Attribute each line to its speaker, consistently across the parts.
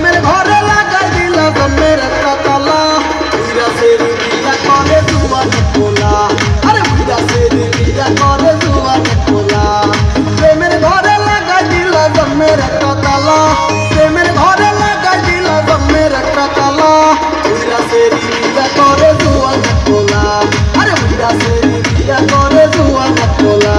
Speaker 1: প্রেমের ঘরে লাগাই দিলা জন্মের একটা তালা বুইরা সেরি বিয়া করে জুয়ান পোলা আরে বুইরা সেরি বিয়া করে জুয়ান পোলা প্রেমের ঘরে লাগাই দিলা জন্মের একটা তালা প্রেমের ঘরে লাগাই দিলা জন্মের একটা তালা বুইরা সেরি বিয়া করে জুয়ান পোলা আরে বুইরা সেরি বিয়া করে জুয়ান পোলা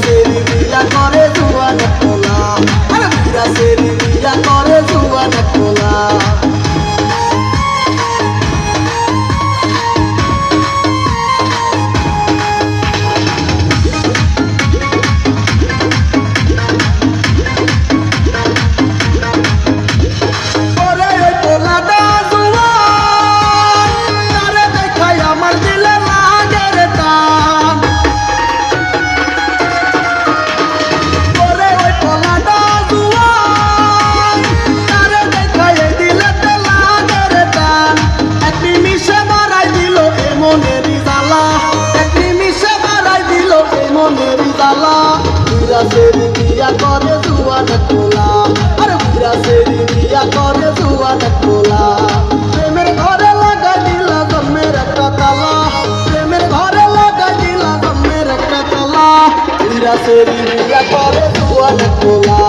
Speaker 1: সেরি বিয়া করে জুয়ান পোলা আরে বুইরা সেরি বিয়া করে জুয়ান পোলা বুইরা সেরি বিয়া করে জুয়ান পোলা আরে বুইরা সেরি বিয়া করে জুয়ান পোলা প্রেমের ঘরে লাগাই দিলা জন্মের একটা তালা প্রেমের ঘরে লাগাই দিলা জন্মের একটা তালা বুইরা সেরি বিয়া করে জুয়ান পোলা